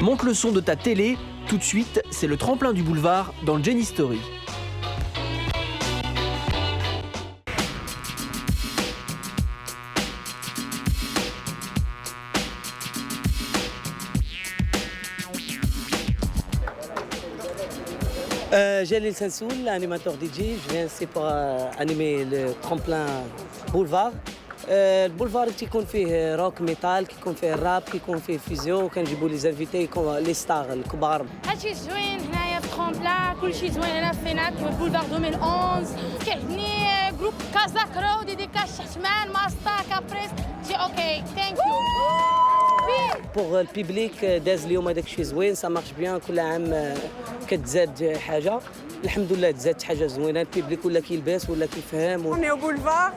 Monte le son de ta télé, tout de suite, c'est le tremplin du boulevard dans le Jenny Story. Jalil Sansoul, animateur DJ. Je viens ici pour animer le tremplin boulevard. البولفار كيكون فيه روك ميتال، كيكون فيه راب، كيكون فيه فيزيو، وكنجيبوا لي زانفيتي لي ستار الكبار. هادشي زوين هنايا في ترومبلان، كلشي زوين هنا فيناك في بولفار 2011 كيعجبني جروب كازاكرو ديديكاش شحتمان ماستا كابريس شي اوكي ثانك يو. بوغ البيبليك داز اليوم هذاك الشيء زوين، سا مارش بيان، كل عام كتزاد حاجه، الحمد لله تزاد حاجه زوينه، البيبليك ولا كيلبس ولا كيفهم. On est au boulevard.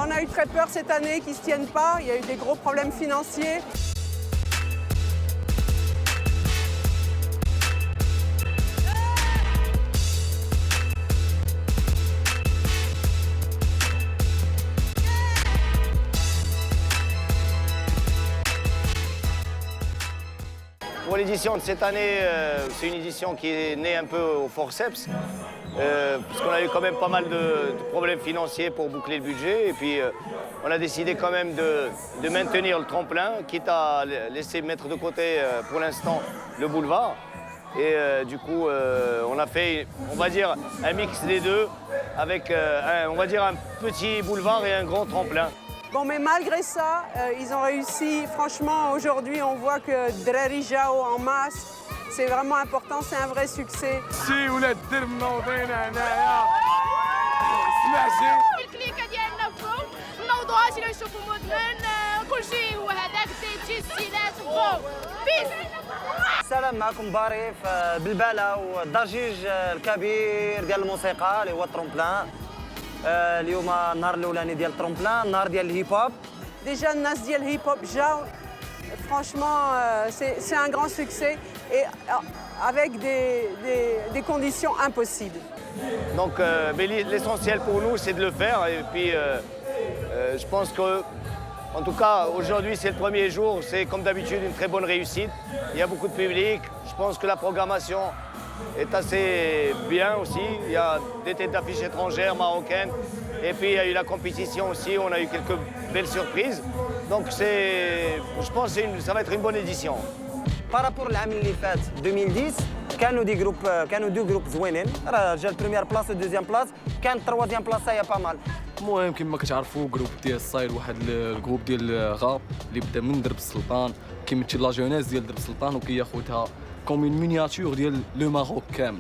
On a eu très peur cette année qu'ils ne se tiennent pas. Il y a eu des gros problèmes financiers. Pour l'édition de cette année, c'est une édition qui est née un peu au forceps, parce qu'on a eu quand même pas mal de problèmes financiers pour boucler le budget. Et puis on a décidé quand même de maintenir le tremplin, quitte à laisser mettre de côté pour l'instant le boulevard. Et du coup, on a fait, on va dire, un mix des deux, avec on va dire un petit boulevard et un grand tremplin. Bon, mais malgré ça, ils ont réussi. Franchement, aujourd'hui, on voit que Drari Jao en masse, c'est vraiment important, c'est un vrai succès. Si ولاد الدرب منوضين هنايا سمعتي الكليكه ديالنا فوق نوضوها شي نشوفوا مدمن كلشي هو هذاك تيجي السيلات فوق بيس. السلام معكم باري في بلباله والضجيج الكبير ديال الموسيقى اللي هو الترومبلان. اليوم النهار الاولاني ديال الترومبلان، النهار ديال الهيب هوب. Déjà, الناس ديال الهيب هوب جاو. Franchement, c'est un grand succès et avec des conditions impossibles. Donc l'essentiel pour nous, c'est de le faire. Et puis je pense que, en tout cas, aujourd'hui, c'est le premier jour. C'est comme d'habitude une très bonne réussite. Il y a beaucoup de public. Je pense que la programmation est assez bien aussi. Il y a des têtes d'affiches étrangères, marocaines. Et puis il y a eu la compétition aussi. On a eu quelques belles surprises. Donc je pense que ça va être une bonne édition. بارابور العام اللي فات 2010 كانوا دو جروب زوينين، راه جا البريمير بلاص ودوزيام بلاص، كان التروازيام بلاص هي با مال. المهم كما كتعرفوا جروب ديال ستايل، واحد الجروب ديال غاب اللي بدا من درب السلطان، كيمثل لا جونيس ديال درب السلطان وكياخذها كوم اون مينياتور ديال لو ماروك كامل.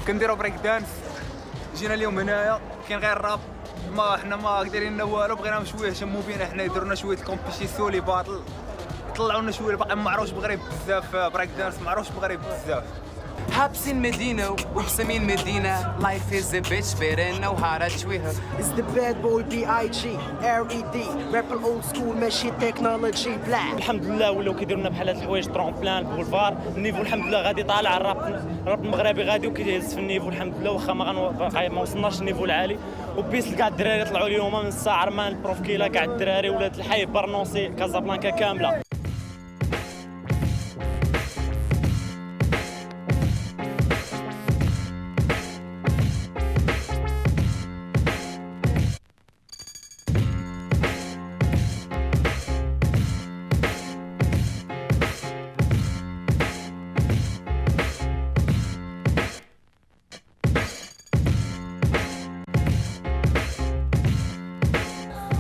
كنديروا بريك دانس، جينا اليوم هنايا كاين غير الراب، حنا ما دايرين لنا والو، بغينا شويه هشموا بينا حنا، يديروا لنا شويه الكومبيتيسيون لي باطل، طلعوا لنا شويه باقي ما معروفش بغريب بزاف، بريك دانس معروفش بغريب بزاف. حابسين مدينة وبسمين مدينة. Life is a bitch better know how to treat her. It's the bad boy B.I.G. R.E.D. Rapper old school ماشي technology black. الحمد لله ولاو كيديروا لنا بحال هاد الحوايج ترونبلان البولفار، النيفو الحمد لله غادي طالع، الراب المغربي غادي وكيهز في النيفو الحمد لله، واخا ما وصلناش للنيفو العالي. وبيس كاع الدراري طلعوا اليوم من الساعه رمان البروف كيلا، كاع الدراري ولاد الحي برنوسي كازابلانكا كامله.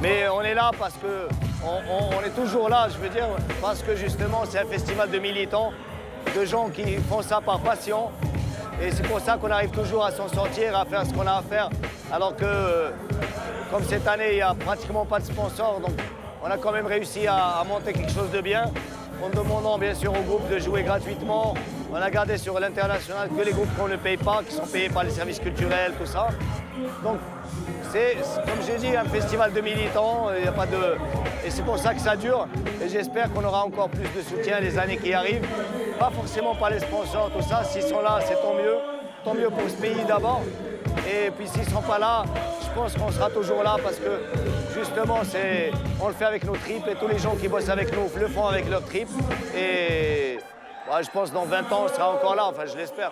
Mais on est là parce qu'on est toujours là, je veux dire, parce que justement c'est un festival de militants, de gens qui font ça par passion. Et c'est pour ça qu'on arrive toujours à s'en sortir, à faire ce qu'on a à faire. Alors que, comme cette année, il n'y a pratiquement pas de sponsors, donc on a quand même réussi à monter quelque chose de bien, en demandant bien sûr aux groupes de jouer gratuitement. On a gardé sur l'international que les groupes qu'on ne paye pas, qui sont payés par les services culturels, tout ça. Donc c'est, comme j'ai dit, un festival de militants, y a pas de... et c'est pour ça que ça dure. Et j'espère qu'on aura encore plus de soutien les années qui arrivent. Pas forcément par les sponsors, tout ça. S'ils sont là, c'est tant mieux. Tant mieux pour ce pays d'abord. Et puis s'ils ne sont pas là, je pense qu'on sera toujours là parce que justement, on le fait avec nos tripes et tous les gens qui bossent avec nous le font avec leurs tripes. Et Ouais, je pense que dans 20 ans, on sera encore là, enfin je l'espère.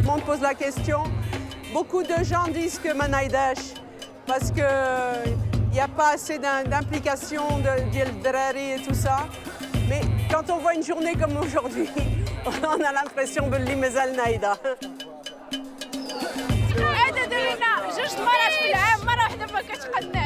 On pose la question. Beaucoup de gens disent que Manaidash, parce qu'il n'y a pas assez d'implication de Drari et tout ça. Mais quand on voit une journée comme aujourd'hui, on a l'impression de l'Imezal Naïda. عددوا لنا 2 مرات في العام، مرة واحدة ما كتقدناش.